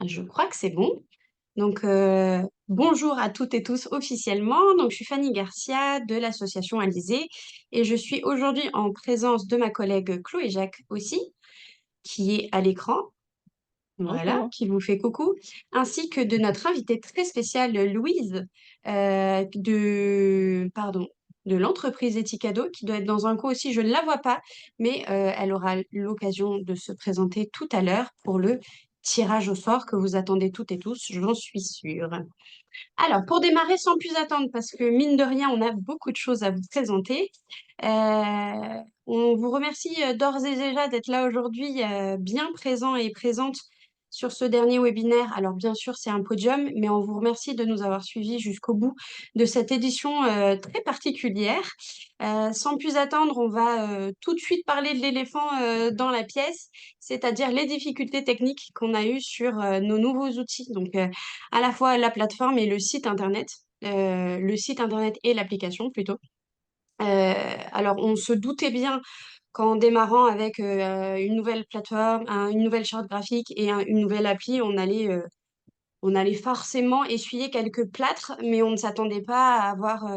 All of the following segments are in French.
Je crois que c'est bon. Donc, bonjour à toutes et tous officiellement. Donc, je suis Fanny Garcia de l'association Alizé et je suis aujourd'hui en présence de ma collègue Chloé Jacques aussi, qui est à l'écran, voilà, Bonjour. qui vous fait coucou, ainsi que de notre invitée très spéciale Louise, de l'entreprise Etikado, qui doit être dans un coin aussi. Je ne la vois pas, mais elle aura l'occasion de se présenter tout à l'heure pour le tirage au sort que vous attendez toutes et tous, j'en suis sûre. Alors, pour démarrer sans plus attendre, parce que mine de rien, on a beaucoup de choses à vous présenter, on vous remercie d'ores et déjà d'être là aujourd'hui, bien présent et présente sur ce dernier webinaire. Alors, bien sûr, c'est un podium, mais on vous remercie de nous avoir suivis jusqu'au bout de cette édition très particulière. Sans plus attendre, on va tout de suite parler de l'éléphant dans la pièce, c'est-à-dire les difficultés techniques qu'on a eues sur nos nouveaux outils. Donc, à la fois la plateforme et le site internet et l'application plutôt. Alors, on se doutait bien qu'en démarrant avec une nouvelle plateforme, une nouvelle charte graphique et une nouvelle appli, on allait forcément essuyer quelques plâtres, mais on ne s'attendait pas à avoir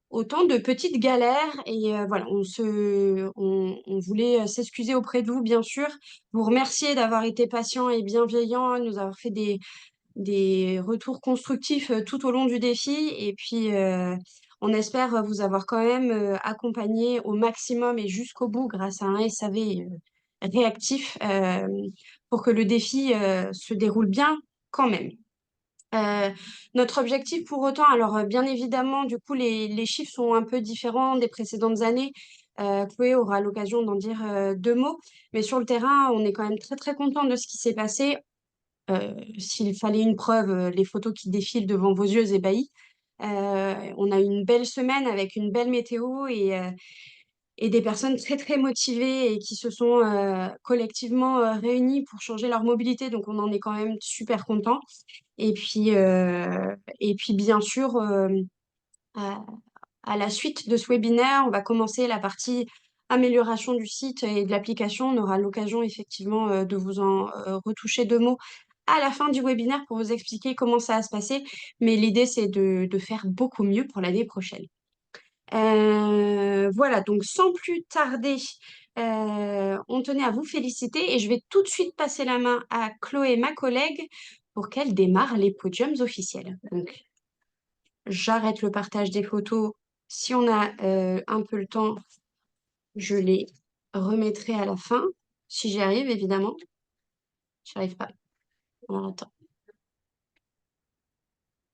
autant de petites galères. Et voilà, on voulait s'excuser auprès de vous, bien sûr, vous remercier d'avoir été patient et bienveillant, nous avoir fait des retours constructifs tout au long du défi. Et puis, on espère vous avoir quand même accompagné au maximum et jusqu'au bout grâce à un SAV réactif pour que le défi se déroule bien quand même. Euh, Notre objectif pour autant, alors bien évidemment, du coup, les chiffres sont un peu différents des précédentes années. Chloé aura l'occasion d'en dire deux mots, mais sur le terrain, on est quand même très très content de ce qui s'est passé. S'il fallait une preuve, les photos qui défilent devant vos yeux ébahis. On a eu une belle semaine avec une belle météo et des personnes très très motivées et qui se sont collectivement réunies pour changer leur mobilité. Donc on en est quand même super content. Et puis bien sûr, à, à la suite de ce webinaire, on va commencer la partie amélioration du site et de l'application. On aura l'occasion effectivement de vous en retoucher deux mots à la fin du webinaire pour vous expliquer comment ça va se passer. Mais l'idée, c'est de faire beaucoup mieux pour l'année prochaine. Voilà, donc sans plus tarder, on tenait à vous féliciter et je vais tout de suite passer la main à Chloé, ma collègue, pour qu'elle démarre les podiums officiels. Donc, j'arrête le partage des photos. Si on a un peu le temps, je les remettrai à la fin, si j'y arrive, évidemment. J'y arrive pas. Alors, attends.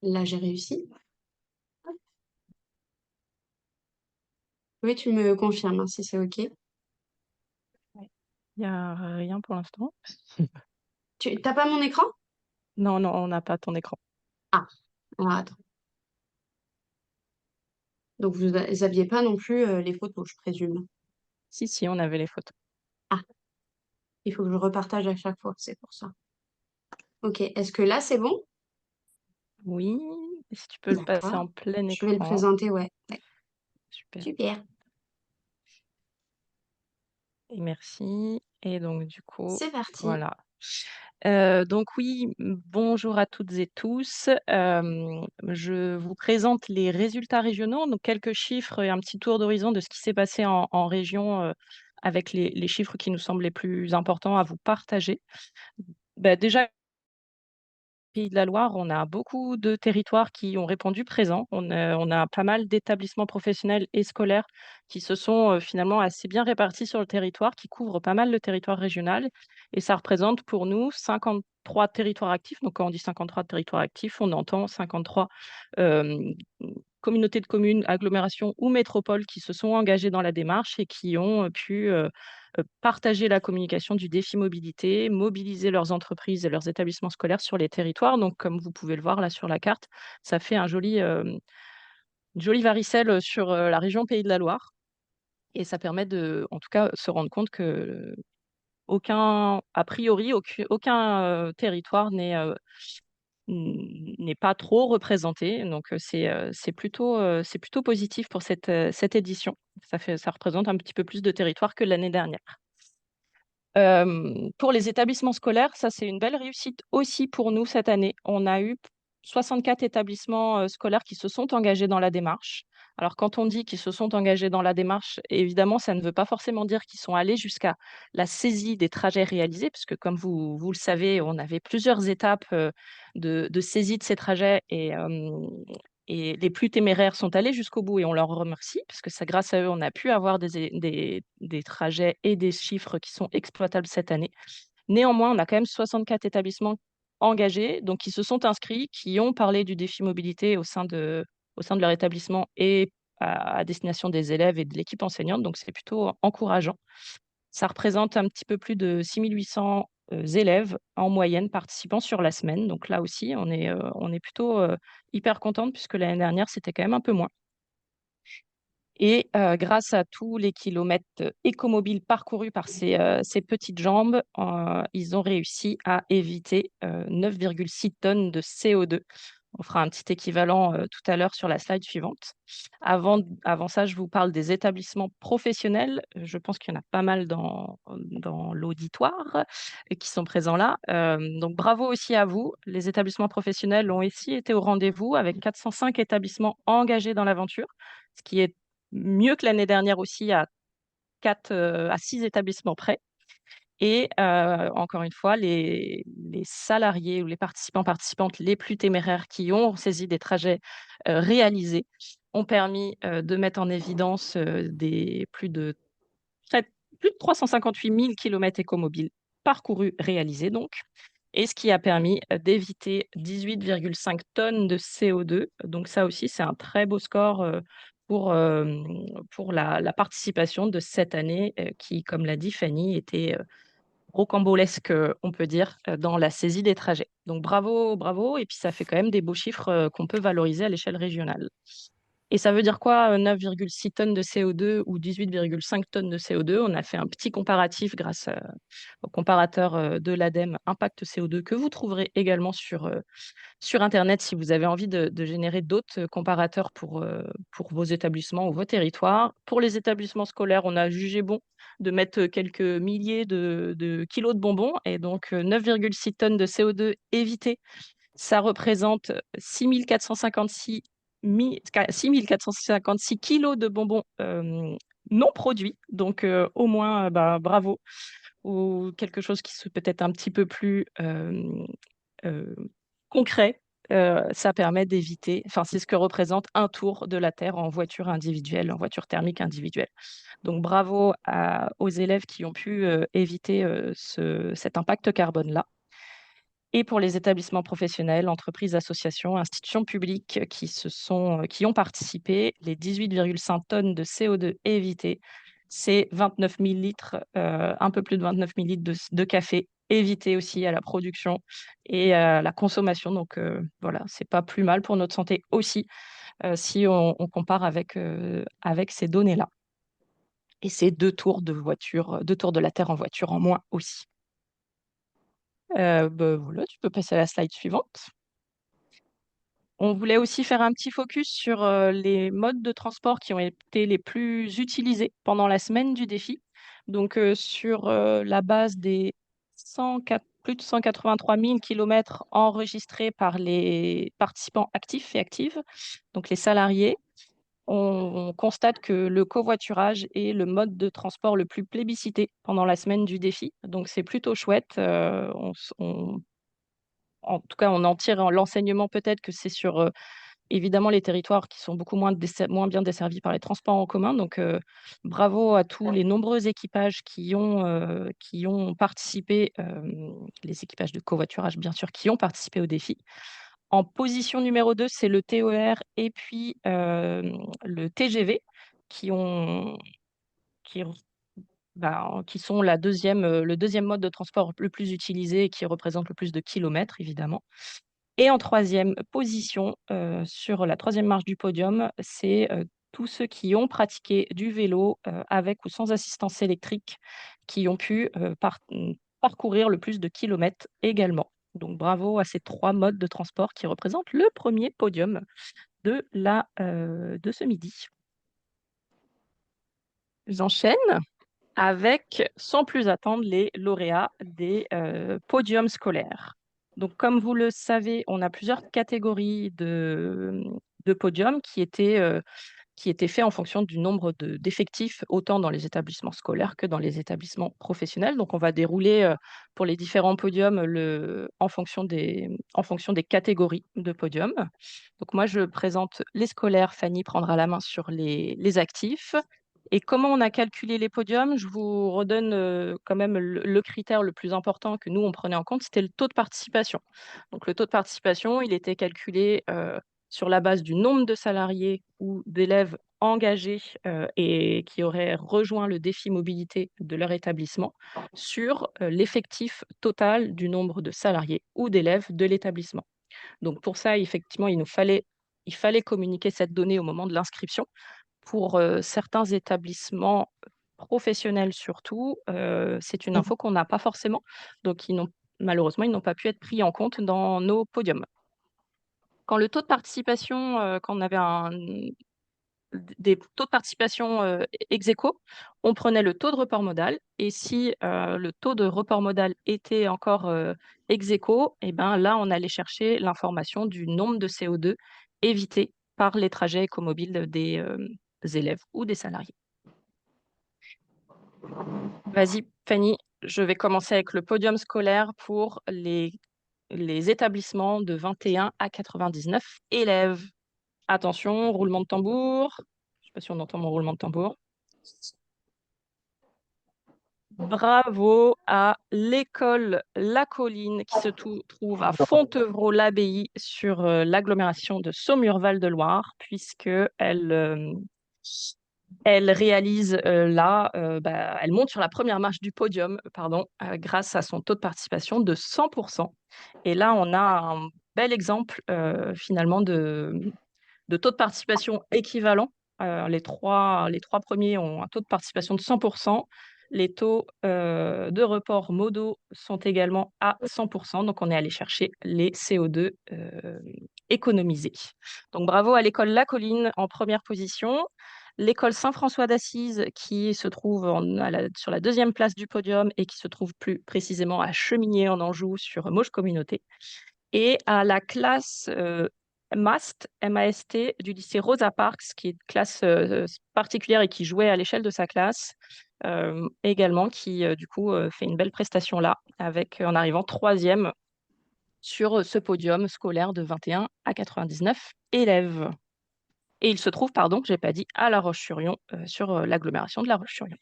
Là, j'ai réussi. Oui, tu me confirmes hein, si c'est OK. Ouais. Il y a rien pour l'instant. Tu t'as pas mon écran? Non, non, on n'a pas ton écran. Ah, alors attends. Donc, vous n'aviez pas non plus les photos, je présume. Si, si, on avait les photos. Ah, il faut que je repartage à chaque fois, c'est pour ça. OK, est-ce que là, c'est bon? Oui, si tu peux le passer D'accord. en plein Je vais le écran, présenter, ouais. Ouais. super. Super. Et merci. Et donc, du coup, C'est parti. voilà. Donc oui, bonjour à toutes et tous. Je vous présente les résultats régionaux, donc quelques chiffres et un petit tour d'horizon de ce qui s'est passé en région, avec les chiffres qui nous semblent les plus importants à vous partager. Bah, déjà Pays de la Loire, on a beaucoup de territoires qui ont répondu présent. On a pas mal d'établissements professionnels et scolaires qui se sont, finalement assez bien répartis sur le territoire, qui couvrent pas mal le territoire régional et ça représente pour nous 53 territoires actifs. Donc quand on dit 53 territoires actifs, on entend 53, hem, communautés de communes, agglomérations ou métropoles qui se sont engagées dans la démarche et qui ont, pu, partager la communication du défi mobilité, mobiliser leurs entreprises et leurs établissements scolaires sur les territoires. Donc, comme vous pouvez le voir là sur la carte, ça fait une jolie varicelle, sur, la région Pays de la Loire et ça permet de, en tout cas, se rendre compte que aucun a priori, aucun, territoire n'est pas trop représenté. Donc, c'est plutôt positif pour cette édition. Ça représente un petit peu plus de territoire que l'année dernière. Pour les établissements scolaires, ça c'est une belle réussite aussi pour nous cette année. On a eu 64 établissements scolaires qui se sont engagés dans la démarche. Alors quand on dit qu'ils se sont engagés dans la démarche, évidemment, ça ne veut pas forcément dire qu'ils sont allés jusqu'à la saisie des trajets réalisés, puisque comme vous le savez, on avait plusieurs étapes de saisie de ces trajets et les plus téméraires sont allés jusqu'au bout et on leur remercie, parce que c'est grâce à eux, on a pu avoir des trajets et des chiffres qui sont exploitables cette année. Néanmoins, on a quand même 64 établissements engagés, donc qui se sont inscrits, qui ont parlé du défi mobilité au sein de leur établissement et à destination des élèves et de l'équipe enseignante, donc c'est plutôt encourageant. Ça représente un petit peu plus de 6 800 élèves en moyenne participant sur la semaine. Donc là aussi, on est plutôt hyper contente puisque l'année dernière, c'était quand même un peu moins. Et grâce à tous les kilomètres écomobiles parcourus par ces petites jambes, ils ont réussi à éviter 9,6 tonnes de CO2. On fera un petit équivalent tout à l'heure sur la slide suivante. Avant ça, je vous parle des établissements professionnels. Je pense qu'il y en a pas mal dans l'auditoire qui sont présents là. Donc bravo aussi à vous. Les établissements professionnels ont aussi été au rendez-vous avec 405 établissements engagés dans l'aventure, ce qui est mieux que l'année dernière aussi à 6 établissements près. Et encore une fois, les salariés ou les participants, participantes les plus téméraires qui ont saisi des trajets réalisés ont permis de mettre en évidence des près- plus de 358 000 kilomètres écomobiles parcourus réalisés donc, et ce qui a permis d'éviter 18,5 tonnes de CO2. Donc ça aussi, c'est un très beau score pour, euh, pour la participation de cette année qui, comme l'a dit Fanny, était rocambolesque, on peut dire, dans la saisie des trajets. Donc bravo, bravo, et puis ça fait quand même des beaux chiffres qu'on peut valoriser à l'échelle régionale. Et ça veut dire quoi, 9,6 tonnes de CO2 ou 18,5 tonnes de CO2? On a fait un petit comparatif grâce au comparateur de l'ADEME Impact CO2 que vous trouverez également sur Internet si vous avez envie de générer d'autres comparateurs pour vos établissements ou vos territoires. Pour les établissements scolaires, on a jugé bon de mettre quelques milliers de kilos de bonbons et donc 9,6 tonnes de CO2 évitées. Ça représente 6 kilos de bonbons non produits. Donc au moins, bah, bravo. Ou quelque chose qui soit peut-être un petit peu plus euh, concret, ça permet d'éviter, enfin, c'est ce que représente un tour de la Terre en voiture individuelle, en voiture thermique individuelle. Donc, bravo aux élèves qui ont pu éviter cet impact carbone-là. Et pour les établissements professionnels, entreprises, associations, institutions publiques qui ont participé, les 18,5 tonnes de CO2 évitées, c'est 29 000 litres, un peu plus de 29 000 litres de café évité aussi à la production et à la consommation. Donc voilà, c'est pas plus mal pour notre santé aussi si on compare avec ces données-là. Et c'est 2 tours de voiture, 2 tours de la Terre en voiture en moins aussi. Bah, voilà, tu peux passer à la slide suivante. On voulait aussi faire un petit focus sur les modes de transport qui ont été les plus utilisés pendant la semaine du défi. Donc, sur la base des plus de 183 000 kilomètres enregistrés par les participants actifs et actives, donc les salariés, on constate que le covoiturage est le mode de transport le plus plébiscité pendant la semaine du défi. Donc, c'est plutôt chouette. En tout cas, on en tire l'enseignement peut-être que c'est sur évidemment les territoires qui sont beaucoup moins bien desservis par les transports en commun. Donc, bravo à tous les nombreux équipages qui ont participé, les équipages de covoiturage bien sûr, qui ont participé au défi. En position numéro 2, c'est le TER et puis le TGV qui ont, qui qui sont le deuxième mode de transport le plus utilisé et qui représente le plus de kilomètres, évidemment. Et en troisième position, sur la troisième marche du podium, c'est tous ceux qui ont pratiqué du vélo avec ou sans assistance électrique, qui ont pu parcourir le plus de kilomètres également. Donc bravo à ces 3 modes de transport qui représentent le premier podium de ce midi. J'enchaîne. avec, sans plus attendre, les lauréats des podiums scolaires. Donc, comme vous le savez, on a plusieurs catégories de podiums qui étaient faits en fonction du nombre d'effectifs, autant dans les établissements scolaires que dans les établissements professionnels. Donc, on va dérouler pour les différents podiums en fonction des catégories de podiums. Donc, moi, je présente les scolaires. Fanny prendra la main sur les actifs. Et comment on a calculé les podiums? Je vous redonne quand même le critère le plus important que nous, on prenait en compte, c'était le taux de participation. Donc, le taux de participation, il était calculé sur la base du nombre de salariés ou d'élèves engagés et qui auraient rejoint le défi mobilité de leur établissement sur l'effectif total du nombre de salariés ou d'élèves de l'établissement. Donc pour ça, effectivement, il fallait communiquer cette donnée au moment de l'inscription. Pour certains établissements professionnels surtout, c'est une info qu'on n'a pas forcément. Donc malheureusement, ils n'ont pas pu être pris en compte dans nos podiums. Quand le taux de participation, quand on avait des taux de participation ex aequo, on prenait le taux de report modal. Et si le taux de report modal était encore ex aequo, et ben là, on allait chercher l'information du nombre de CO2 évité par les trajets écomobiles des élèves ou des salariés. Vas-y, Fanny, je vais commencer avec le podium scolaire pour les établissements de 21 à 99 élèves. Attention, roulement de tambour. Je ne sais pas si on entend mon roulement de tambour. Bravo à l'école La Colline qui se trouve à Fontevraud-l'Abbaye sur l'agglomération de Saumur-Val-de-Loire, puisque elle réalise elle monte sur la première marche du podium, pardon, grâce à son taux de participation de 100%. Et là, on a un bel exemple finalement de taux de participation équivalent. Les trois premiers ont un taux de participation de 100%. Les taux de report modaux sont également à 100%. Donc, on est allé chercher les CO2 économisés. Donc, bravo à l'école La Colline en première position. L'école Saint-François d'Assise qui se trouve sur la deuxième place du podium et qui se trouve plus précisément à Chemigné en Anjou sur Mauges Communauté. Et à la classe MAST, M-A-S-T, du lycée Rosa Parks, qui est une classe particulière et qui jouait à l'échelle de sa classe, également, qui du coup fait une belle prestation là, en arrivant troisième sur ce podium scolaire de 21 à 99 élèves. Et il se trouve, pardon, je n'ai pas dit, à La Roche-sur-Yon, sur l'agglomération de La Roche-sur-Yon.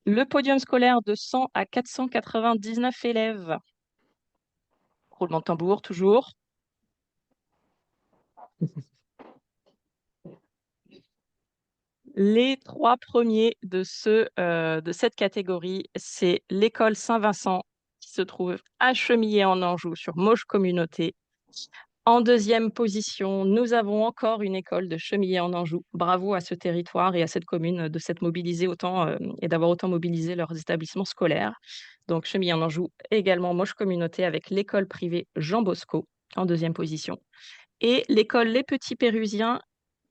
Le podium scolaire de 100 à 499 élèves. Roulement de tambour, toujours. Les trois premiers de cette catégorie, c'est l'école Saint-Vincent qui se trouve à Chemillé en Anjou sur Mauges Communauté. En deuxième position, nous avons encore une école de Chemillé en Anjou. Bravo à ce territoire et à cette commune de s'être mobilisé autant et d'avoir autant mobilisé leurs établissements scolaires. Donc Chemillé en Anjou, également Mauges Communauté avec l'école privée Jean Bosco en deuxième position. Et l'école Les Petits Pérusiens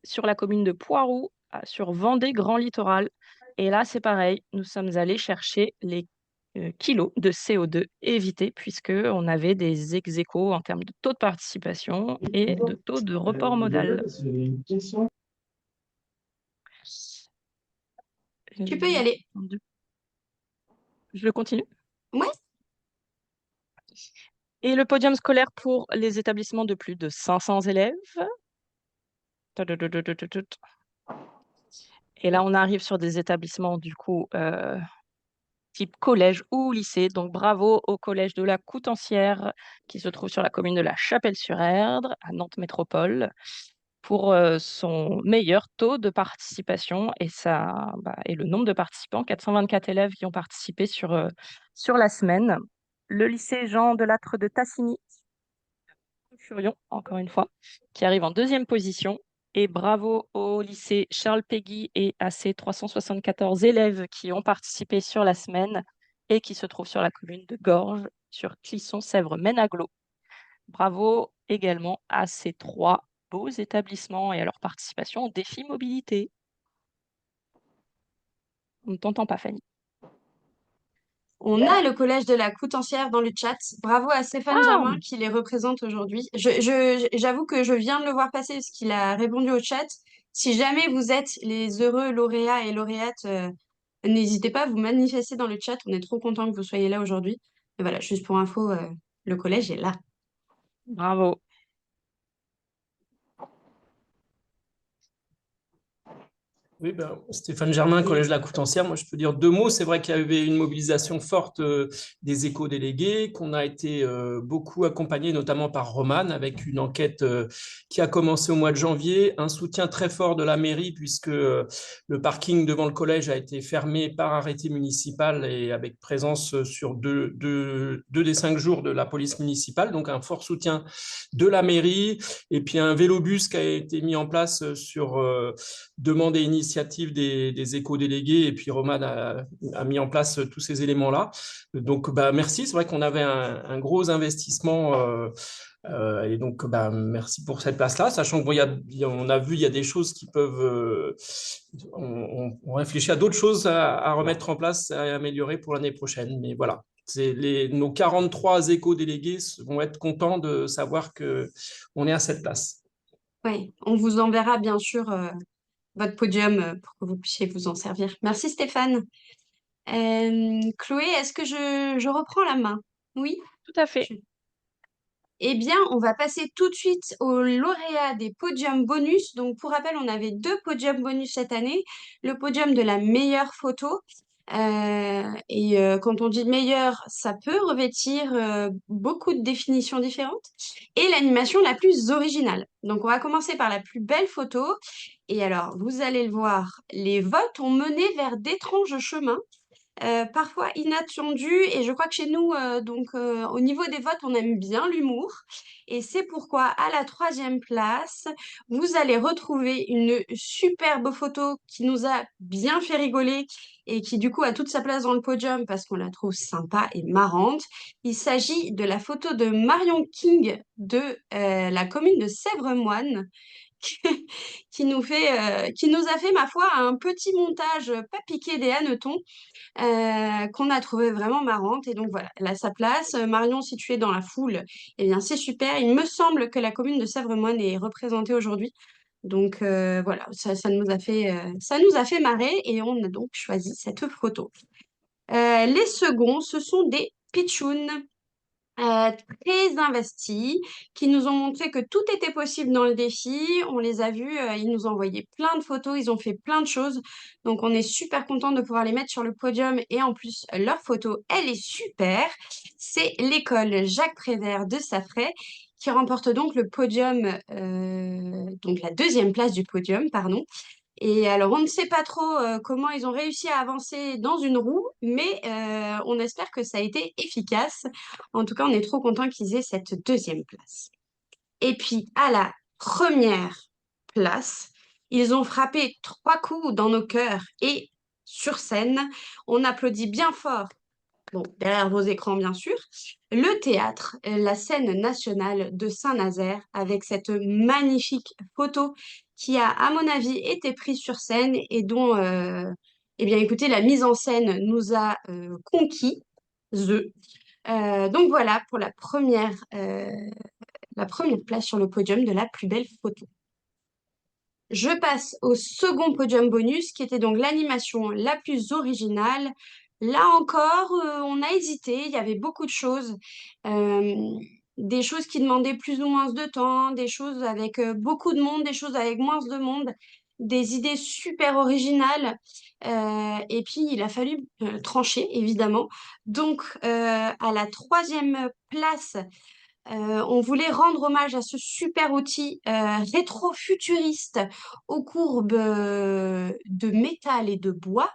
sur la commune de Poiroux, sur Vendée Grand Littoral. Et là, c'est pareil, nous sommes allés chercher les kilos de CO2 évités puisqu'on avait des ex-aequo en termes de taux de participation et de taux de report modal. Tu peux y aller. Je continue. Ouais. Et le podium scolaire pour les établissements de plus de 500 élèves. Et là, on arrive sur des établissements du coup type collège ou lycée. Donc bravo au collège de la Coutancière qui se trouve sur la commune de la Chapelle-sur-Erdre à Nantes Métropole pour son meilleur taux de participation et le nombre de participants, 424 élèves qui ont participé sur la semaine. Le lycée Jean Delattre de Tassigny, Furion, encore une fois, qui arrive en deuxième position. Et bravo au lycée Charles Péguy et à ses 374 élèves qui ont participé sur la semaine et qui se trouvent sur la commune de Gorges, sur Clisson-Sèvres-Maine-Aglo. Bravo également à ces trois beaux établissements et à leur participation au défi mobilité. On ne t'entend pas, Fanny. On a le collège de la Coutancière dans le chat. Bravo à Stéphane Ah, Germain qui les représente aujourd'hui. J'avoue que je viens de le voir passer parce qu'il a répondu au chat. Si jamais vous êtes les heureux lauréats et lauréates, n'hésitez pas à vous manifester dans le chat. On est trop content que vous soyez là aujourd'hui. Et voilà, juste pour info, le collège est là. bravo. Oui, ben, Stéphane Germain, Et Collège de la Coutancière, moi je peux dire deux mots. C'est vrai qu'il y avait une mobilisation forte des éco-délégués, qu'on a été beaucoup accompagné notamment par Romane avec une enquête qui a commencé au mois de janvier, un soutien très fort de la mairie puisque le parking devant le collège a été fermé par arrêté municipal et avec présence sur deux des 5 jours de la police municipale, donc un fort soutien de la mairie et puis un vélobus qui a été mis en place sur demande et initiative des éco-délégués, et puis Roman a mis en place tous ces éléments-là. Donc, bah, merci. C'est vrai qu'on avait un gros investissement. Et donc, bah, merci pour cette place-là, sachant qu'on on a vu, il y a des choses qui peuvent. On réfléchit à d'autres choses à remettre en place, à améliorer pour l'année prochaine. Mais voilà, nos 43 éco-délégués vont être contents de savoir qu'on est à cette place. ouais, on vous enverra bien sûr votre podium pour que vous puissiez vous en servir. Merci Stéphane. Chloé, est-ce que je reprends la main? Oui? Tout à fait. Je- Eh bien, on va passer tout de suite au lauréat des podiums bonus. Donc, pour rappel, on avait 2 podiums bonus cette année. Le podium de la meilleure photo. Quand on dit meilleure, ça peut revêtir beaucoup de définitions différentes. Et l'animation la plus originale. Donc, on va commencer par la plus belle photo. Et alors, vous allez le voir, les votes ont mené vers d'étranges chemins parfois inattendu. Et je crois que chez nous, au niveau des votes, on aime bien l'humour. Et c'est pourquoi, à la troisième place, vous allez retrouver une superbe photo qui nous a bien fait rigoler et qui, du coup, a toute sa place dans le podium parce qu'on la trouve sympa et marrante. Il s'agit de la photo de Marion King de la commune de Sèvres-Moine. Qui nous a fait, ma foi, un petit montage pas piqué des hannetons qu'on a trouvé vraiment marrante. Et donc voilà, elle a sa place. Marion, si tu es dans la foule, eh bien c'est super. Il me semble que la commune de Sèvres-Moine est représentée aujourd'hui. Donc voilà, ça nous a fait marrer et on a donc choisi cette photo. Les seconds, ce sont des pitchouns euh, très investis, qui nous ont montré que tout était possible dans le défi. On les a vus, ils nous ont envoyé plein de photos, ils ont fait plein de choses. Donc on est super content de pouvoir les mettre sur le podium et en plus leur photo, elle est super. C'est l'école Jacques Prévert de Safray qui remporte donc le podium, donc la deuxième place du podium, pardon. Et alors, on ne sait pas trop comment ils ont réussi à avancer dans une roue, mais on espère que ça a été efficace. En tout cas, on est trop content qu'ils aient cette deuxième place. Et puis, à la première place, ils ont frappé 3 coups dans nos cœurs et sur scène, on applaudit bien fort. Bon, derrière vos écrans, bien sûr, le théâtre, la scène nationale de Saint-Nazaire, avec cette magnifique photo qui a, à mon avis, été prise sur scène et dont, eh bien, écoutez, la mise en scène nous a conquis. Donc voilà pour la première place sur le podium de la plus belle photo. Je passe au second podium bonus, qui était donc l'animation la plus originale. Là encore, on a hésité, il y avait beaucoup de choses. Euh, des choses qui demandaient plus ou moins de temps, des choses avec beaucoup de monde, des choses avec moins de monde, des idées super originales. Et puis, il a fallu trancher, évidemment. Donc, à la troisième place, on voulait rendre hommage à ce super outil rétro-futuriste aux courbes de métal et de bois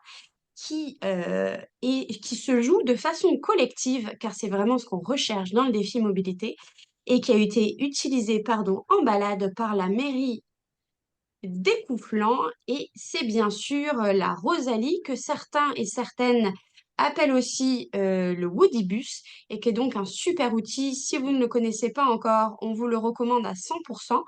qui se joue de façon collective, car c'est vraiment ce qu'on recherche dans le défi mobilité, et qui a été utilisé pardon, en balade par la mairie d'Écouflant. Et c'est bien sûr la Rosalie que certains et certaines appelle aussi le Woodybus et qui est donc un super outil. Si vous ne le connaissez pas encore, on vous le recommande à 100%.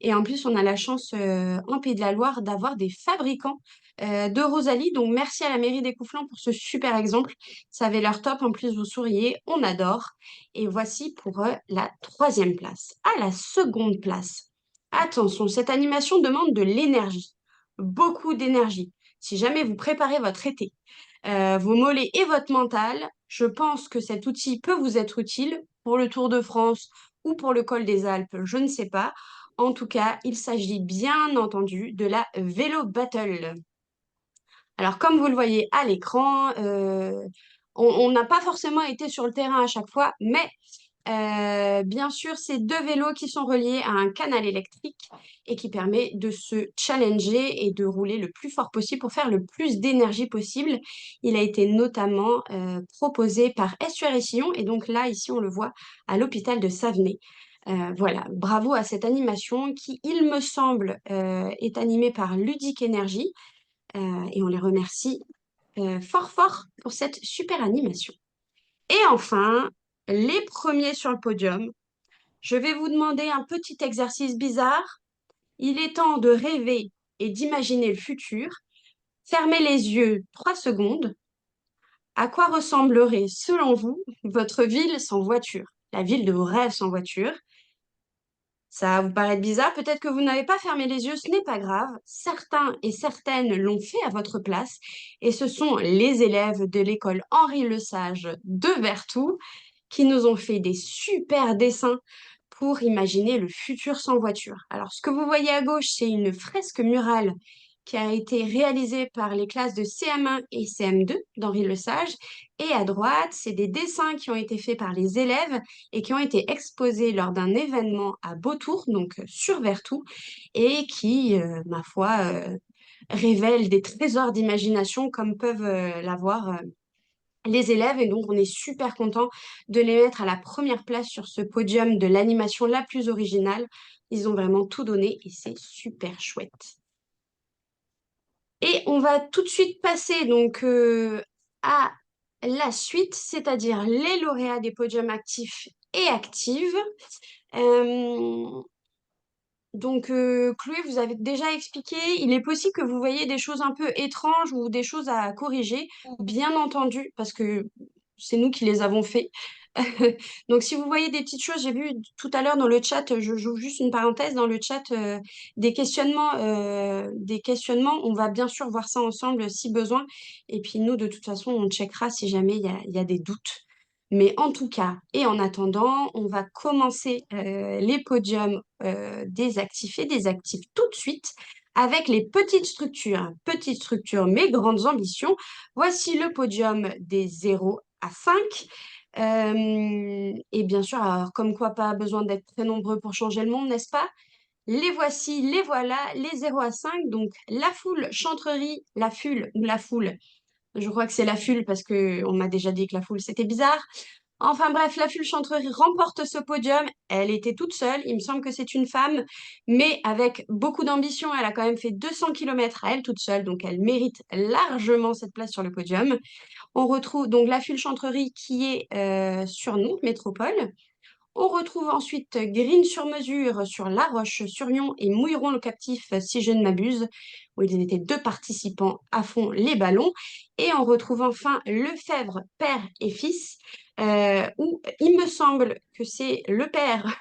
Et en plus, on a la chance en Pays de la Loire d'avoir des fabricants de Rosalie. Donc, merci à la mairie des Coufflans pour ce super exemple. Ça avait l'air top. En plus, vous souriez. On adore. Et voici pour la troisième place. À la seconde place, attention, cette animation demande de l'énergie. Beaucoup d'énergie. Si jamais vous préparez votre été, vos mollets et votre mental, je pense que cet outil peut vous être utile pour le Tour de France ou pour le col des Alpes, je ne sais pas. En tout cas, il s'agit bien entendu de la Vélo Battle. Alors, comme vous le voyez à l'écran, on n'a pas forcément été sur le terrain à chaque fois, mais bien sûr, c'est deux vélos qui sont reliés à un canal électrique et qui permet de se challenger et de rouler le plus fort possible pour faire le plus d'énergie possible. Il a été notamment proposé par Estuaire et Sillon et donc là, ici, on le voit à l'hôpital de Savenay. Voilà, bravo à cette animation qui, il me semble, est animée par Ludic Energy et on les remercie fort fort pour cette super animation. Et enfin, les premiers sur le podium, je vais vous demander un petit exercice bizarre. Il est temps de rêver et d'imaginer le futur. Fermez les yeux 3 secondes. À quoi ressemblerait, selon vous, votre ville sans voiture? La ville de vos rêves sans voiture. Ça va vous paraître bizarre, peut-être que vous n'avez pas fermé les yeux, ce n'est pas grave. Certains et certaines l'ont fait à votre place et ce sont les élèves de l'école Henri Lesage de Vertou qui nous ont fait des super dessins pour imaginer le futur sans voiture. Alors, ce que vous voyez à gauche, c'est une fresque murale qui a été réalisée par les classes de CM1 et CM2 d'Henri Lesage. Et à droite, c'est des dessins qui ont été faits par les élèves et qui ont été exposés lors d'un événement à Beautour, donc sur Vertou, et qui, ma foi, révèlent des trésors d'imagination comme peuvent l'avoir les élèves. Et donc, on est super content de les mettre à la première place sur ce podium de l'animation la plus originale. Ils ont vraiment tout donné et c'est super chouette. Et on va tout de suite passer donc à la suite, c'est-à-dire les lauréats des podiums actifs et actives. Euh, donc, Chloé, vous avez déjà expliqué, il est possible que vous voyez des choses un peu étranges ou des choses à corriger, bien entendu, parce que c'est nous qui les avons fait. Donc, si vous voyez des petites choses, j'ai vu tout à l'heure dans le chat, je joue juste une parenthèse dans le chat, des questionnements. On va bien sûr voir ça ensemble si besoin. Et puis, nous, de toute façon, on checkera si jamais il y a des doutes. Mais en tout cas, et en attendant, on va commencer les podiums des actifs et des actifs tout de suite avec les petites structures. Petites structures, mais grandes ambitions. Voici le podium des 0 à 5. Et bien sûr, alors, comme quoi pas besoin d'être très nombreux pour changer le monde, n'est-ce pas? Les voici, les voilà, les 0 à 5. Donc, la foule Chantrerie, la foule ou la foule. Je crois que c'est la foule parce que on m'a déjà dit que la foule, c'était bizarre. Enfin bref, la Fulch Chantrerie remporte ce podium. Elle était toute seule, il me semble que c'est une femme, mais avec beaucoup d'ambition, elle a quand même fait 200 km à elle toute seule, donc elle mérite largement cette place sur le podium. On retrouve donc la Fulch Chantrerie qui est sur Nantes Métropole. On retrouve ensuite Green sur mesure sur La Roche-sur-Yon et Mouilleron le Captif, si je ne m'abuse, où ils étaient deux participants à fond les ballons. Et on retrouve enfin Lefebvre, père et fils, où il me semble que c'est le père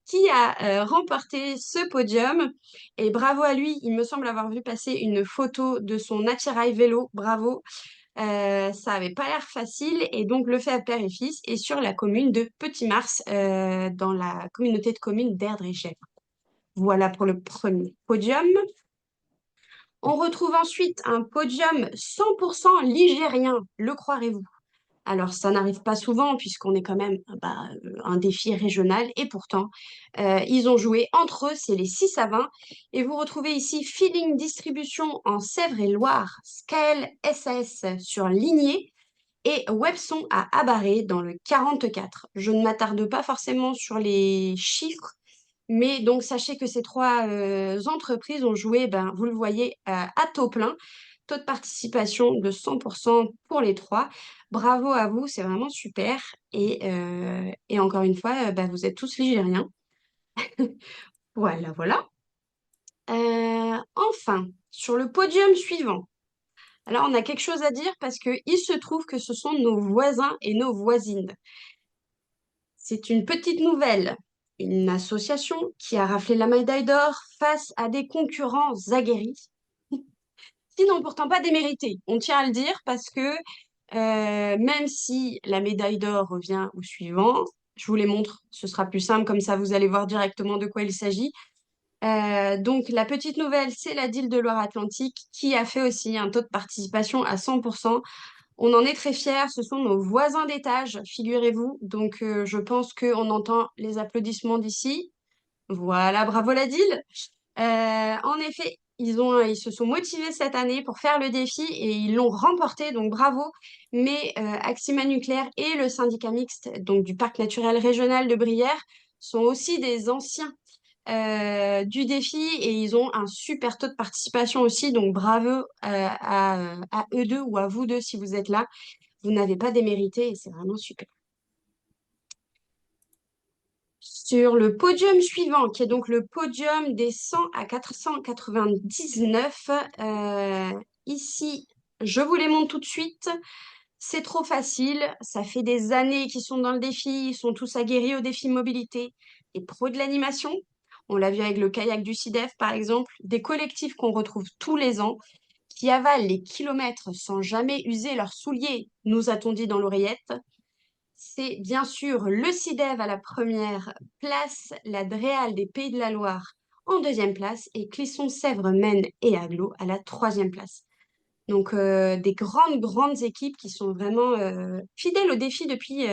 qui a remporté ce podium. Et bravo à lui, il me semble avoir vu passer une photo de son attirail vélo. Bravo. Ça avait pas l'air facile et donc le fait à père et fils est sur la commune de Petit-Mars dans la communauté de communes d'Erdre et Gèvres. Voilà pour le premier podium. On retrouve ensuite un podium 100% ligérien, le croirez-vous? Alors, ça n'arrive pas souvent puisqu'on est quand même un défi régional et pourtant, ils ont joué entre eux, c'est les 6 à 20. Et vous retrouvez ici Feeling Distribution en Sèvres et Loire, Scale SAS sur Ligné et Webson à Abarré dans le 44. Je ne m'attarde pas forcément sur les chiffres, mais donc sachez que ces trois entreprises ont joué, ben, vous le voyez, à taux plein. taux de participation de 100% pour les trois. Bravo à vous, c'est vraiment super. Et encore une fois, vous êtes tous ligériens. Voilà, voilà. Enfin, sur le podium suivant. Alors, on a quelque chose à dire parce qu'il se trouve que ce sont nos voisins et nos voisines. C'est une petite nouvelle, une association qui a raflé la médaille d'or face à des concurrents aguerris qui n'ont pourtant pas démérité. On tient à le dire parce que même si la médaille d'or revient au suivant, je vous les montre, ce sera plus simple, comme ça vous allez voir directement de quoi il s'agit. Donc la petite nouvelle, c'est la DIL de Loire-Atlantique qui a fait aussi un taux de participation à 100%. On en est très fiers, ce sont nos voisins d'étage, figurez-vous. Donc je pense qu'on entend les applaudissements d'ici. Voilà, bravo la DIL. En effet, ils se sont motivés cette année pour faire le défi et ils l'ont remporté, donc bravo. Mais Axima Nucléaire et le syndicat mixte donc du parc naturel régional de Brière sont aussi des anciens du défi et ils ont un super taux de participation aussi. Donc bravo à eux deux ou à vous deux si vous êtes là. Vous n'avez pas démérité et c'est vraiment super. Sur le podium suivant, qui est donc le podium des 100 à 499, ici, je vous les montre tout de suite. C'est trop facile. Ça fait des années qu'ils sont dans le défi. Ils sont tous aguerris au défi mobilité. Des pros de l'animation. On l'a vu avec le kayak du CIDEF, par exemple. Des collectifs qu'on retrouve tous les ans, qui avalent les kilomètres sans jamais user leurs souliers, nous a-t-on dit dans l'oreillette. C'est bien sûr le CIDEV à la première place, la DREAL des Pays de la Loire en deuxième place et Clisson, Sèvres, Maine et Aglo à la troisième place. Donc des grandes équipes qui sont vraiment fidèles au défi depuis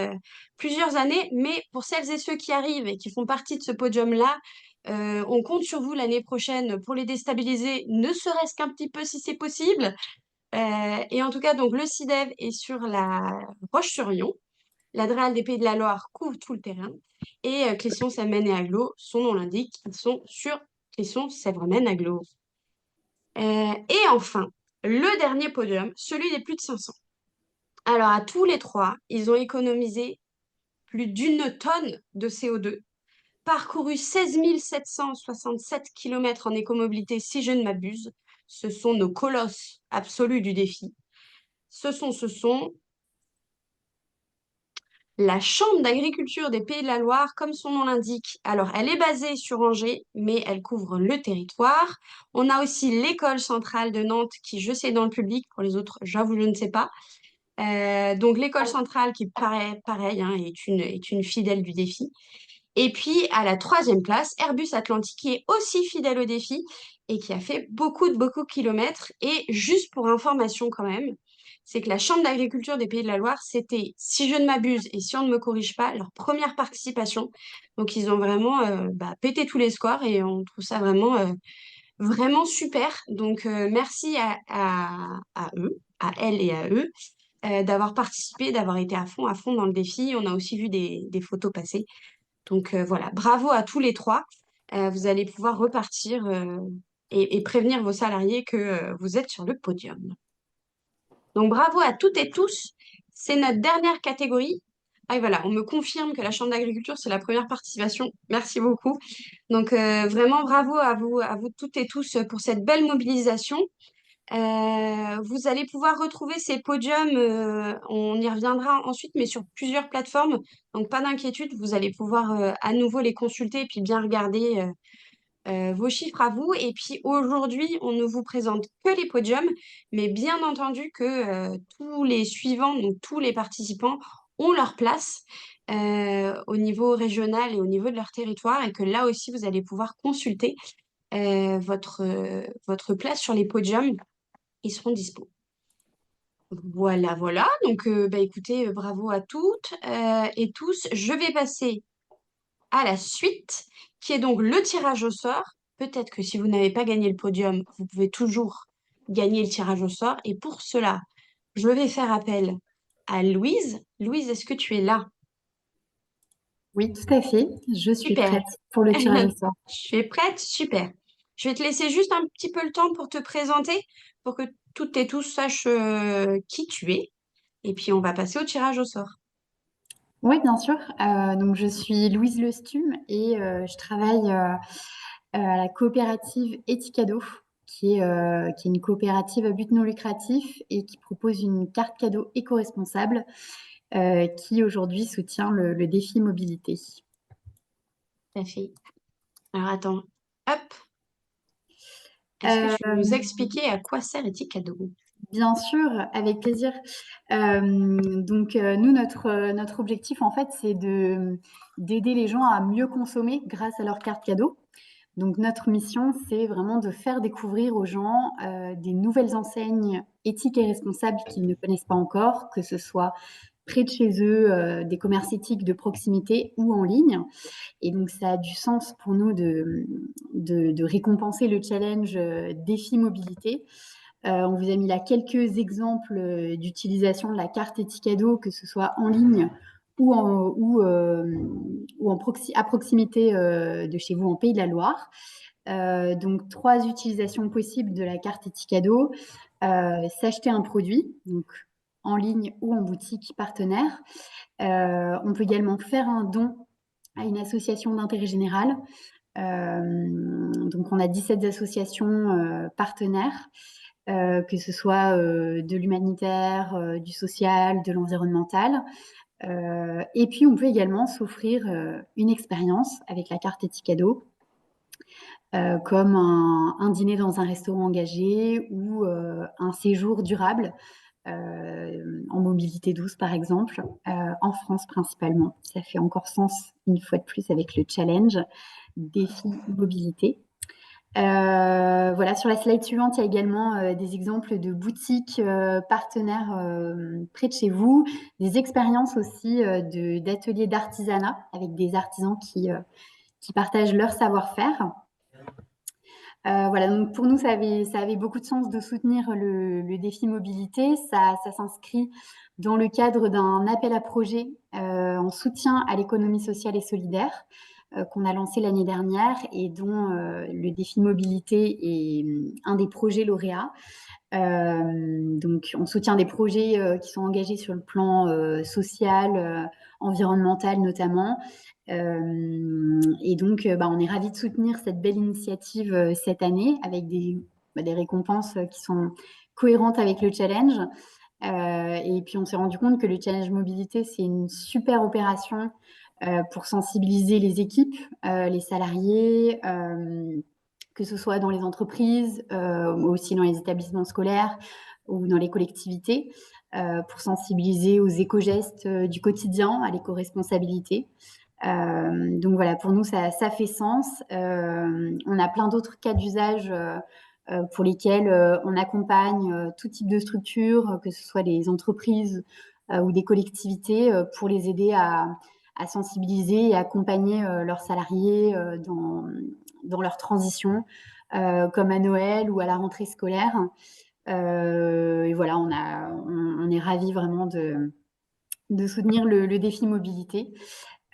plusieurs années. Mais pour celles et ceux qui arrivent et qui font partie de ce podium-là, on compte sur vous l'année prochaine pour les déstabiliser, ne serait-ce qu'un petit peu si c'est possible. Et en tout cas, donc le CIDEV est sur la Roche-sur-Yon. La DREAL des Pays de la Loire couvre tout le terrain. Et Clisson, Sèvres, et Aglo, son nom l'indique, ils sont sur Clisson, Sèvres, Aglo. Et enfin, le dernier podium, celui des plus de 500. Alors, à tous les trois, ils ont économisé plus d'une tonne de CO2, parcouru 16 767 km en écomobilité, si je ne m'abuse. Ce sont nos colosses absolus du défi. Ce sont la Chambre d'agriculture des Pays de la Loire, comme son nom l'indique. Alors, elle est basée sur Angers, mais elle couvre le territoire. On a aussi l'école centrale de Nantes, qui, je sais, dans le public. Pour les autres, j'avoue, je ne sais pas. Donc, l'école centrale, qui paraît pareil, hein, est une fidèle du défi. Et puis, à la troisième place, Airbus Atlantique, qui est aussi fidèle au défi et qui a fait beaucoup de kilomètres. Et juste pour information quand même, c'est que la Chambre d'agriculture des Pays de la Loire, c'était, si je ne m'abuse et si on ne me corrige pas, leur première participation. Donc, ils ont vraiment pété tous les scores et on trouve ça vraiment super. Donc, merci à eux, à elles et à eux, d'avoir participé, d'avoir été à fond dans le défi. On a aussi vu des photos passer. Donc voilà, bravo à tous les trois. Vous allez pouvoir repartir et prévenir vos salariés que vous êtes sur le podium. Donc bravo à toutes et tous. C'est notre dernière catégorie. Ah, et voilà, on me confirme que la Chambre d'agriculture, c'est la première participation. Merci beaucoup. Donc vraiment bravo à vous toutes et tous pour cette belle mobilisation. Vous allez pouvoir retrouver ces podiums, on y reviendra ensuite, mais sur plusieurs plateformes. Donc, pas d'inquiétude, vous allez pouvoir à nouveau les consulter et puis bien regarder vos chiffres à vous. Et puis aujourd'hui, on ne vous présente que les podiums, mais bien entendu que tous les suivants, donc tous les participants, ont leur place au niveau régional et au niveau de leur territoire et que là aussi, vous allez pouvoir consulter votre place sur les podiums. Ils seront dispo. Voilà, voilà. Donc, écoutez, bravo à toutes et tous. Je vais passer à la suite, qui est donc le tirage au sort. Peut-être que si vous n'avez pas gagné le podium, vous pouvez toujours gagner le tirage au sort. Et pour cela, je vais faire appel à Louise. Louise, est-ce que tu es là? Oui, tout à fait. Je suis Super. prête pour le tirage au sort. Tu es prête? Super. Je vais te laisser juste un petit peu le temps pour te présenter. pour que toutes et tous sachent qui tu es. Et puis, on va passer au tirage au sort. Oui, bien sûr. Donc, je suis Louise Lestume et je travaille à la coopérative Etikado, qui est une coopérative à but non lucratif et qui propose une carte cadeau éco-responsable qui aujourd'hui soutient le défi mobilité. Tout à fait. Alors, attends. Hop. Est-ce que tu veux nous expliquer à quoi sert Etikado? Bien sûr, avec plaisir. Nous, notre objectif, en fait, c'est d'aider les gens à mieux consommer grâce à leur carte cadeau. Donc, notre mission, c'est vraiment de faire découvrir aux gens des nouvelles enseignes éthiques et responsables qu'ils ne connaissent pas encore, que ce soit près de chez eux, des commerces éthiques de proximité ou en ligne. Et donc, ça a du sens pour nous de récompenser le challenge défi mobilité. On vous a mis là quelques exemples d'utilisation de la carte Etikado, que ce soit en ligne à proximité de chez vous en Pays de la Loire. Donc, 3 utilisations possibles de la carte Etikado. S'acheter un produit, donc en ligne ou en boutique partenaire. On peut également faire un don à une association d'intérêt général. Donc, on a 17 associations partenaires, que ce soit de l'humanitaire, du social, de l'environnemental. Et puis, on peut également s'offrir une expérience avec la carte Etikado, comme un dîner dans un restaurant engagé ou un séjour durable en mobilité douce, par exemple, en France principalement. Ça fait encore sens, une fois de plus, avec le challenge défi mobilité. Voilà, sur la slide suivante, il y a également des exemples de boutiques partenaires près de chez vous, des expériences aussi d'ateliers d'artisanat avec des artisans qui partagent leur savoir-faire. Voilà, donc pour nous, ça avait beaucoup de sens de soutenir le défi mobilité. Ça s'inscrit dans le cadre d'un appel à projet en soutien à l'économie sociale et solidaire qu'on a lancé l'année dernière et dont le défi mobilité est un des projets lauréats. Donc, on soutient des projets qui sont engagés sur le plan social, environnemental notamment. Et donc, on est ravis de soutenir cette belle initiative cette année avec des récompenses qui sont cohérentes avec le challenge. Et puis, on s'est rendu compte que le challenge mobilité, c'est une super opération pour sensibiliser les équipes, les salariés, que ce soit dans les entreprises, ou aussi dans les établissements scolaires ou dans les collectivités, pour sensibiliser aux éco-gestes du quotidien, à l'éco-responsabilité. Donc voilà, pour nous, ça fait sens. On a plein d'autres cas d'usage pour lesquels on accompagne tout type de structure, que ce soit des entreprises ou des collectivités, pour les aider à sensibiliser et accompagner leurs salariés dans leur transition, comme à Noël ou à la rentrée scolaire. Et voilà, on est ravis vraiment de soutenir le défi mobilité.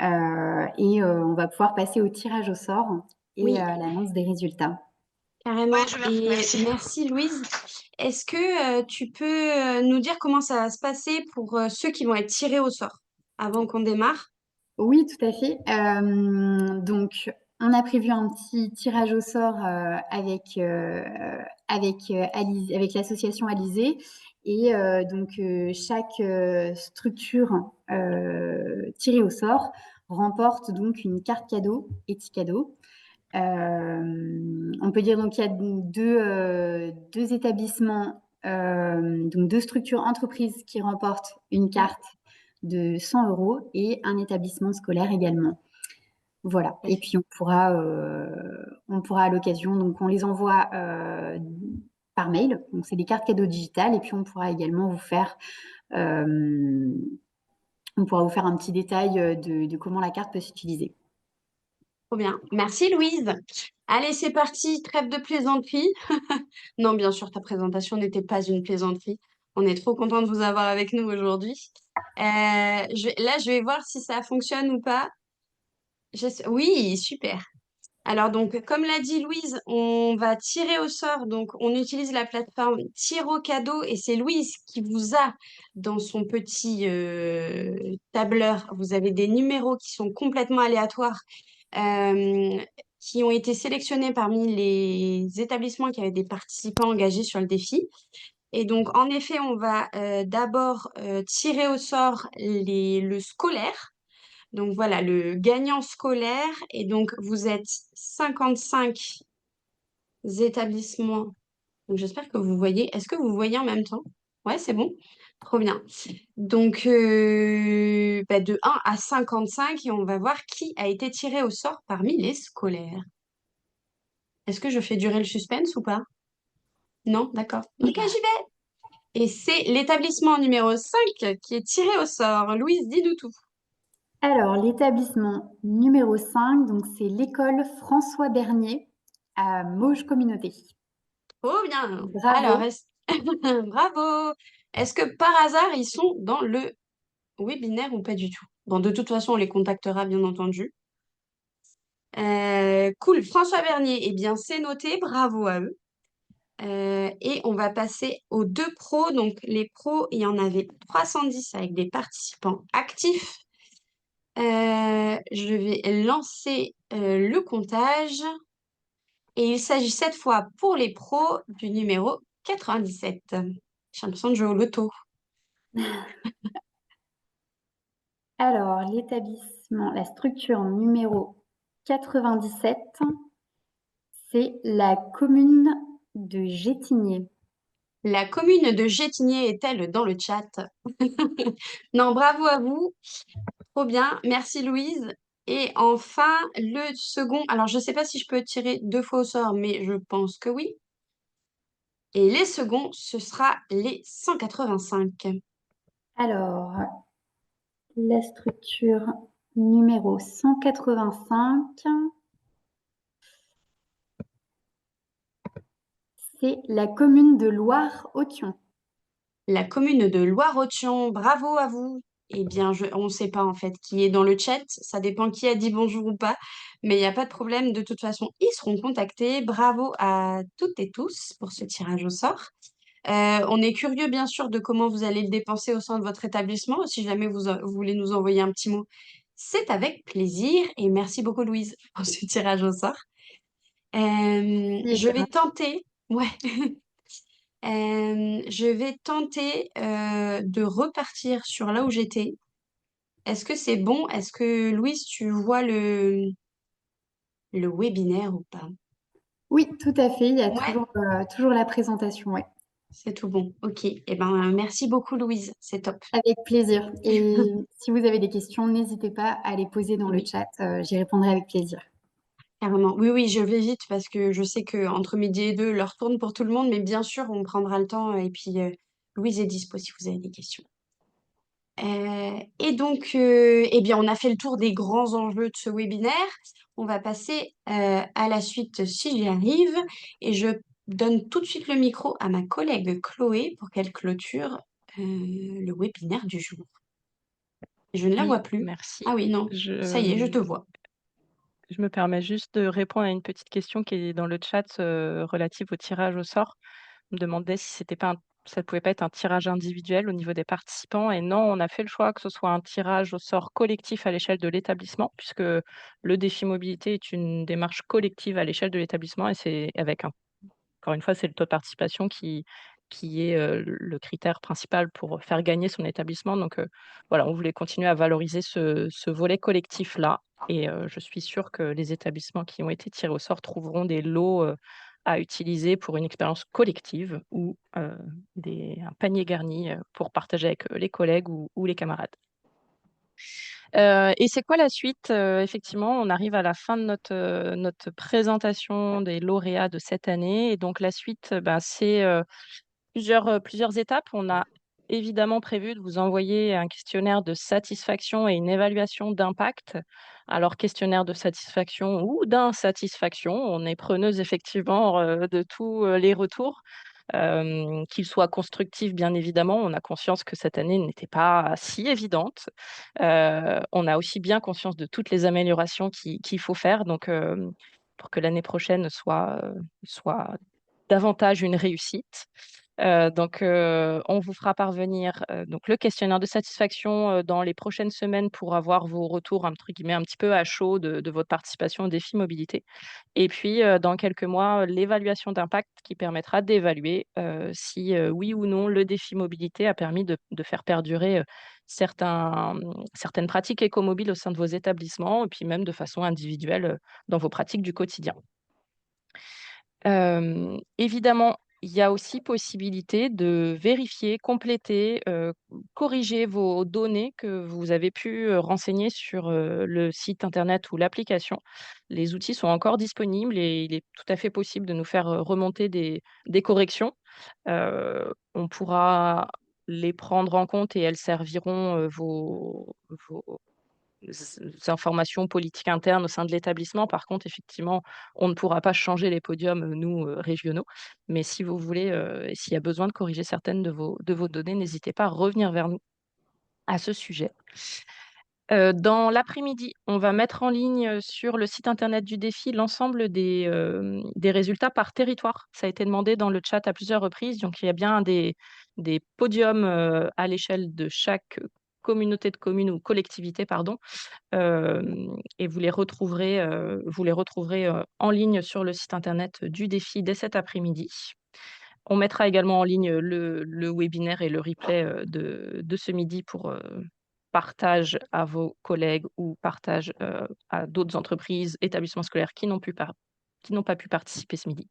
Et on va pouvoir passer au tirage au sort et Oui, l'annonce des résultats. carrément. Ouais, je veux. Et Merci. merci Louise. Est-ce que tu peux nous dire comment ça va se passer pour ceux qui vont être tirés au sort avant qu'on démarre? Oui, tout à fait. Donc, on a prévu un petit tirage au sort avec l'association Alizé. Et chaque structure tirée au sort remporte donc une carte cadeau, Etikado. On peut dire donc qu'il y a deux établissements, donc 2 structures entreprises qui remportent une carte de 100 € et un établissement scolaire également. Voilà. Et puis on pourra à l'occasion, donc on les envoie par mail. Donc c'est des cartes cadeaux digitales et puis on pourra vous faire un petit détail de comment la carte peut s'utiliser. Trop bien. Merci Louise. Allez, c'est parti. Trêve de plaisanterie. Non, bien sûr, ta présentation n'était pas une plaisanterie. On est trop content de vous avoir avec nous aujourd'hui. Là, je vais voir si ça fonctionne ou pas. Oui, super. Alors donc, comme l'a dit Louise, on va tirer au sort. Donc, on utilise la plateforme Tire au cadeau et c'est Louise qui vous a dans son petit tableur. Vous avez des numéros qui sont complètement aléatoires, euh, qui ont été sélectionnés parmi les établissements qui avaient des participants engagés sur le défi. Et donc, en effet, on va d'abord tirer au sort le scolaire. Donc voilà, le gagnant scolaire. Et donc, vous êtes 55 établissements. Donc, j'espère que vous voyez. Est-ce que vous voyez en même temps? Ouais, c'est bon. Trop bien. Donc, de 1 à 55, et on va voir qui a été tiré au sort parmi les scolaires. Est-ce que je fais durer le suspense ou pas? Non, d'accord. Ok, j'y vais. Et c'est l'établissement numéro 5 qui est tiré au sort. Louise, dis-nous tout. Alors, l'établissement numéro 5, donc c'est l'école François Bernier à Mauges Communauté. Oh bien. Bravo. Alors, bravo. Est-ce que par hasard, ils sont dans le webinaire ou pas du tout? Bon, de toute façon, on les contactera, bien entendu. Cool. François Bernier, eh bien, c'est noté. Bravo à eux. Et on va passer aux 2 pros. Donc, les pros, il y en avait 310 avec des participants actifs. Je vais lancer le comptage. Et il s'agit cette fois pour les pros du numéro 97. J'ai l'impression de jouer au loto. Alors, l'établissement, la structure numéro 97, c'est la commune de Gétigné. La commune de Gétigné est-elle dans le chat? Non, bravo à vous. Trop bien. Merci Louise. Et enfin, le second. Alors, je ne sais pas si je peux tirer 2 fois au sort, mais je pense que oui. Et les seconds, ce sera les 185. Alors, la structure numéro 185, c'est la commune de Loire-Authion. La commune de Loire-Authion, bravo à vous. Eh bien, on ne sait pas en fait qui est dans le chat. Ça dépend qui a dit bonjour ou pas. Mais il n'y a pas de problème. De toute façon, ils seront contactés. Bravo à toutes et tous pour ce tirage au sort. On est curieux, bien sûr, de comment vous allez le dépenser au sein de votre établissement. Si jamais vous voulez nous envoyer un petit mot, c'est avec plaisir. Et merci beaucoup, Louise, pour ce tirage au sort. Je vais tenter. Ouais. Je vais tenter de repartir sur là où j'étais. Est-ce que c'est bon? Est-ce que Louise, tu vois le webinaire ou pas? Oui, tout à fait. Il y a Ouais, toujours la présentation, ouais. c'est tout bon. Ok. Eh ben, merci beaucoup, Louise. C'est top. Avec plaisir. Et si vous avez des questions, n'hésitez pas à les poser dans le Oui, chat. J'y répondrai avec plaisir. carrément. Oui, oui, je vais vite parce que je sais que entre midi et 2, l'heure tourne pour tout le monde, mais bien sûr, on prendra le temps. Et puis, Louise est dispo si vous avez des questions. Et donc, eh bien, on a fait le tour des grands enjeux de ce webinaire. On va passer à la suite si j'y arrive. Et je donne tout de suite le micro à ma collègue Chloé pour qu'elle clôture le webinaire du jour. Je ne la Oui, vois plus. merci. Ah oui, non, ça y est, je te vois. Je me permets juste de répondre à une petite question qui est dans le chat, relative au tirage au sort. On me demandait si c'était pas ça pouvait pas être un tirage individuel au niveau des participants et non, on a fait le choix que ce soit un tirage au sort collectif à l'échelle de l'établissement puisque le défi mobilité est une démarche collective à l'échelle de l'établissement et c'est avec un encore une fois, c'est le taux de participation qui est, le critère principal pour faire gagner son établissement donc voilà, on voulait continuer à valoriser ce volet collectif-là et je suis sûre que les établissements qui ont été tirés au sort trouveront des lots, à utiliser pour une expérience collective ou un panier garni, pour partager avec, les collègues ou les camarades. Et c'est quoi la suite? Effectivement, on arrive à la fin de notre présentation des lauréats de cette année et donc la suite, ben, c'est, plusieurs étapes. On a évidemment prévu de vous envoyer un questionnaire de satisfaction et une évaluation d'impact. Alors questionnaire de satisfaction ou d'insatisfaction, on est preneuse effectivement, de tous, les retours. Qu'il soit constructif, bien évidemment. On a conscience que cette année n'était pas si évidente. On a aussi bien conscience de toutes les améliorations qu'il faut faire. Donc, pour que l'année prochaine soit davantage une réussite. Donc, on vous fera parvenir donc le questionnaire de satisfaction dans les prochaines semaines pour avoir vos retours, entre guillemets, un petit peu à chaud de votre participation au défi mobilité. Et puis, dans quelques mois, l'évaluation d'impact qui permettra d'évaluer si, oui ou non, le défi mobilité a permis de faire perdurer certaines pratiques écomobiles au sein de vos établissements, et puis même de façon individuelle dans vos pratiques du quotidien. Évidemment, il y a aussi possibilité de vérifier, compléter, corriger vos données que vous avez pu, renseigner sur, le site internet ou l'application. Les outils sont encore disponibles et il est tout à fait possible de nous faire, remonter des corrections. On pourra les prendre en compte et elles serviront, vos informations politiques internes au sein de l'établissement. Par contre, effectivement, on ne pourra pas changer les podiums, nous, régionaux. Mais si vous voulez, et s'il y a besoin de corriger certaines de vos données, n'hésitez pas à revenir vers nous à ce sujet. Dans l'après-midi, on va mettre en ligne, sur le site internet du défi l'ensemble des résultats par territoire. Ça a été demandé dans le chat à plusieurs reprises, donc il y a bien des podiums, à l'échelle de chaque communauté de communes ou collectivité, pardon. Et vous les retrouverez en ligne sur le site internet du défi dès cet après-midi. On mettra également en ligne le webinaire et le replay, de ce midi pour, partage à vos collègues ou partage, à d'autres entreprises, établissements scolaires qui n'ont pas pu participer ce midi.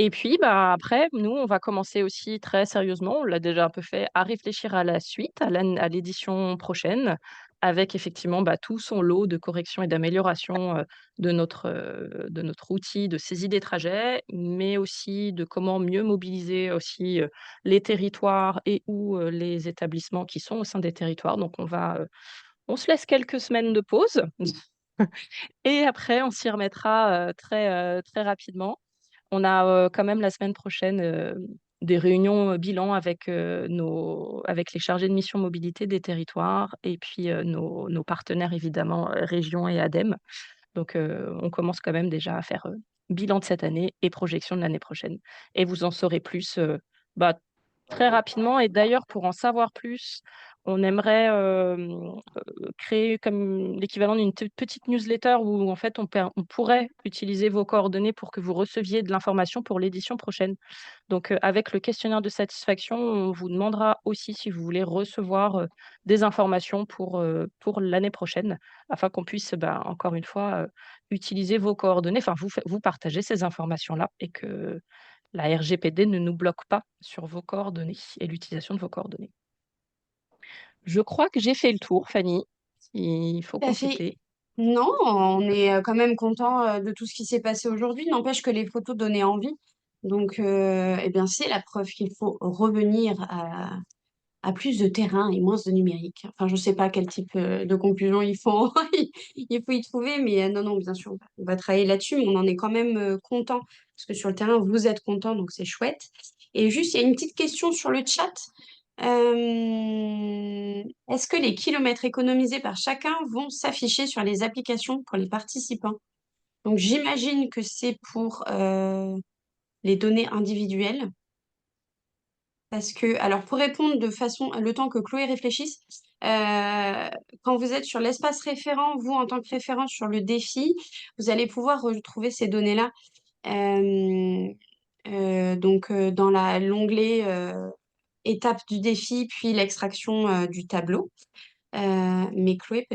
Et puis, bah, après, nous, on va commencer aussi très sérieusement, on l'a déjà un peu fait, à réfléchir à la suite, à l'édition prochaine, avec effectivement, bah, tout son lot de corrections et d'améliorations, de notre outil de saisie des trajets, mais aussi de comment mieux mobiliser aussi, les territoires et ou, les établissements qui sont au sein des territoires. Donc on se laisse quelques semaines de pause et après on s'y remettra, très rapidement. On a, quand même la semaine prochaine, des réunions, bilan avec les chargés de mission mobilité des territoires et puis, nos partenaires évidemment, région et ADEME. Donc, on commence quand même déjà à faire, bilan de cette année et projection de l'année prochaine et vous en saurez plus, bah, très rapidement. Et d'ailleurs pour en savoir plus, on aimerait, créer comme l'équivalent d'une petite newsletter où en fait on pourrait utiliser vos coordonnées pour que vous receviez de l'information pour l'édition prochaine. Donc, avec le questionnaire de satisfaction, on vous demandera aussi si vous voulez recevoir, des informations pour l'année prochaine afin qu'on puisse, bah, encore une fois, utiliser vos coordonnées, enfin vous partager ces informations-là et que la RGPD ne nous bloque pas sur vos coordonnées et l'utilisation de vos coordonnées. Je crois que j'ai fait le tour, Fanny. Il faut Tout à fait. compléter. Non, on est quand même content de tout ce qui s'est passé aujourd'hui. N'empêche que les photos donnaient envie. Donc, eh bien, c'est la preuve qu'il faut revenir à plus de terrain et moins de numérique. Enfin, je ne sais pas quel type de conclusion il faut, il faut y trouver, mais non, non, bien sûr, on va travailler là-dessus, mais on en est quand même content parce que sur le terrain, vous êtes content, donc c'est chouette. Et juste, il y a une petite question sur le chat. Est-ce que les kilomètres économisés par chacun vont s'afficher sur les applications pour les participants? Donc, j'imagine que c'est pour les données individuelles. Parce que, alors pour répondre de façon, le temps que Chloé réfléchisse, quand vous êtes sur l'espace référent, vous en tant que référent sur le défi, vous allez pouvoir retrouver ces données-là. Euh, donc dans l'onglet étape du défi, puis l'extraction du tableau. Mais Chloé,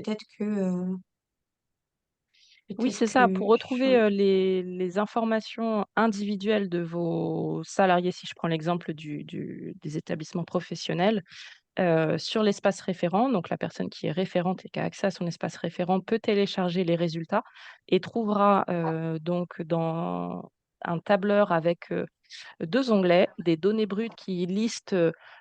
Oui, peut-être c'est ça. que, Pour retrouver, oui. les informations individuelles de vos salariés, si je prends l'exemple des établissements professionnels, sur l'espace référent, donc la personne qui est référente et qui a accès à son espace référent peut télécharger les résultats et trouvera, donc dans un tableur avec, 2 onglets, des données brutes qui listent,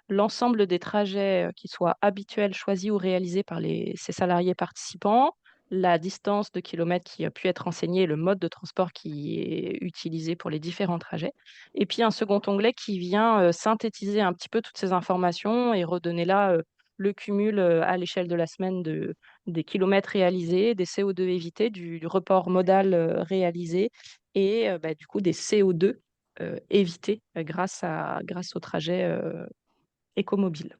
l'ensemble des trajets, qui soient habituels, choisis ou réalisés par ces salariés participants, la distance de kilomètres qui a pu être renseignée, le mode de transport qui est utilisé pour les différents trajets. Et puis un second onglet qui vient, synthétiser un petit peu toutes ces informations et redonner là, le cumul à l'échelle de la semaine des kilomètres réalisés, des CO2 évités, du report modal réalisé et du coup des CO2 évités grâce au trajet écomobile.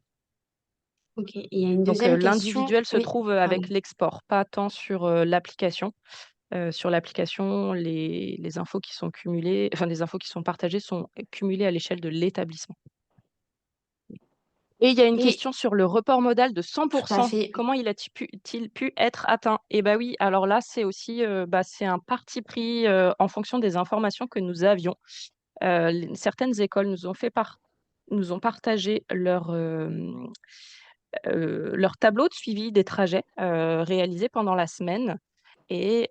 Ok, il y a une Donc, deuxième question. l'individuel se Oui, trouve pardon. avec l'export, pas tant sur l'application. Sur l'application, les infos qui sont cumulées, enfin, les infos qui sont partagées sont cumulées à l'échelle de l'établissement. Et il y a une Et question sur le report modal de tout à 100%. fait. Comment il a-t-il pu être atteint? Eh bien oui, alors là, c'est aussi c'est un parti pris en fonction des informations que nous avions. Certaines écoles nous ont partagé leur tableau de suivi des trajets réalisés pendant la semaine et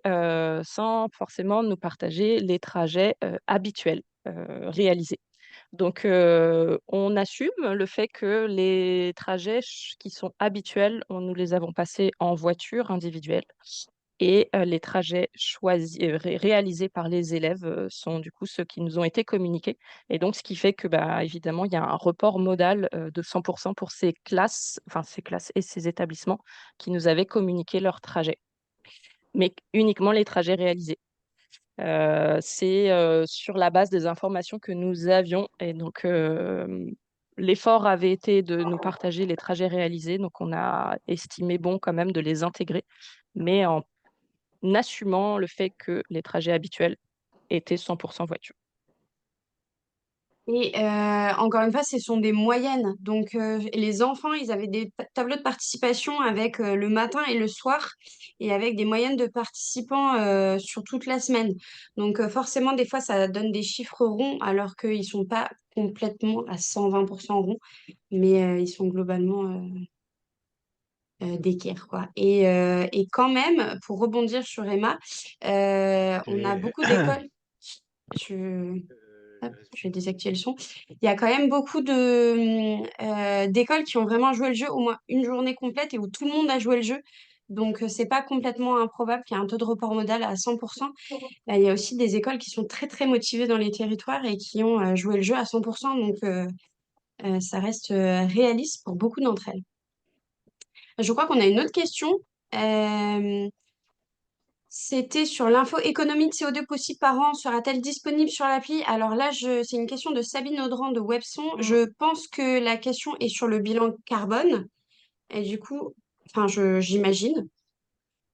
sans forcément nous partager les trajets habituels réalisés. Donc, on assume le fait que les trajets qui sont habituels, nous les avons passés en voiture individuelle et les trajets choisis, réalisés par les élèves sont du coup ceux qui nous ont été communiqués. Et donc, ce qui fait que, évidemment, il y a un report modal de 100% pour ces classes et ces établissements qui nous avaient communiqué leurs trajets, mais uniquement les trajets réalisés. C'est sur la base des informations que nous avions et donc l'effort avait été de nous partager les trajets réalisés, donc on a estimé bon quand même de les intégrer, mais en assumant le fait que les trajets habituels étaient 100% voiture. Et encore une fois, ce sont des moyennes. Donc, les enfants, ils avaient des tableaux de participation avec le matin et le soir et avec des moyennes de participants sur toute la semaine. Donc, forcément, des fois, ça donne des chiffres ronds alors qu'ils ne sont pas complètement à 120% ronds, mais ils sont globalement d'équerre, quoi. Et quand même, pour rebondir sur Emma, on a Et beaucoup d'écoles. Je... Hop, je vais désactiver le son. Il y a quand même beaucoup d'écoles qui ont vraiment joué le jeu au moins une journée complète et où tout le monde a joué le jeu. Donc, c'est pas complètement improbable qu'il y ait un taux de report modal à 100%. Il y a aussi des écoles qui sont très, très motivées dans les territoires et qui ont joué le jeu à 100%. Donc, ça reste réaliste pour beaucoup d'entre elles. Je crois qu'on a une autre question. Euh, C'était sur l'info économie de CO2 possible par an. Sera-t-elle disponible sur l'appli? Alors là, c'est une question de Sabine Audran de Webson. Je pense que la question est sur le bilan carbone. Et du coup, enfin, j'imagine.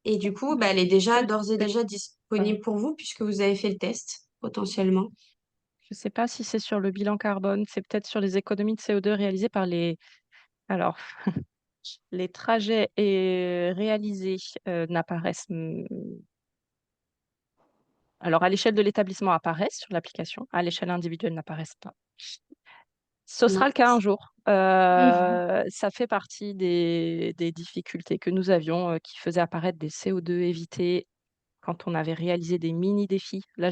Et du coup, elle est déjà d'ores et déjà disponible pour vous puisque vous avez fait le test, potentiellement. Je ne sais pas si c'est sur le bilan carbone, c'est peut-être sur les économies de CO2 réalisées par les... Alors, les trajets réalisés n'apparaissent alors, à l'échelle de l'établissement, apparaissent sur l'application. À l'échelle individuelle, n'apparaissent pas. Ce sera Non. le cas un jour. Mhm. Ça fait partie des difficultés que nous avions qui faisaient apparaître des CO2 évités quand on avait réalisé des mini-défis. Là,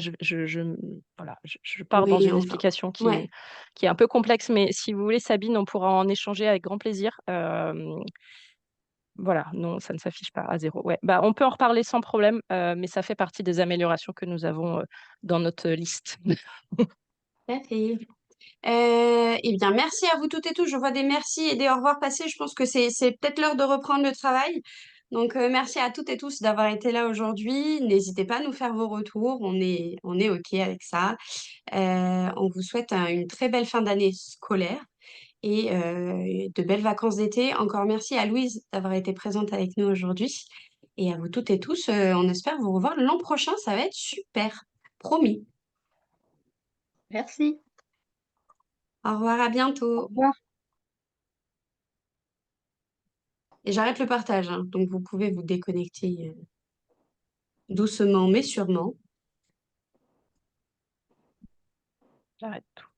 voilà, je pars dans Oui, une on va. explication Ouais. qui est un peu complexe, mais si vous voulez, Sabine, on pourra en échanger avec grand plaisir. Voilà, non, ça ne s'affiche pas à 0. Ouais, on peut en reparler sans problème, mais ça fait partie des améliorations que nous avons dans notre liste. Tout à fait. Eh bien, merci à vous toutes et tous. Je vois des merci et des au revoir passer. Je pense que c'est peut-être l'heure de reprendre le travail. Donc, merci à toutes et tous d'avoir été là aujourd'hui. N'hésitez pas à nous faire vos retours. On est OK avec ça. On vous souhaite une très belle fin d'année scolaire et de belles vacances d'été. Encore merci à Louise d'avoir été présente avec nous aujourd'hui. Et à vous toutes et tous, on espère vous revoir l'an prochain. Ça va être super. Promis. Merci. Au revoir, à Au bientôt. revoir. Et j'arrête le partage, hein, donc vous pouvez vous déconnecter doucement mais sûrement. J'arrête tout.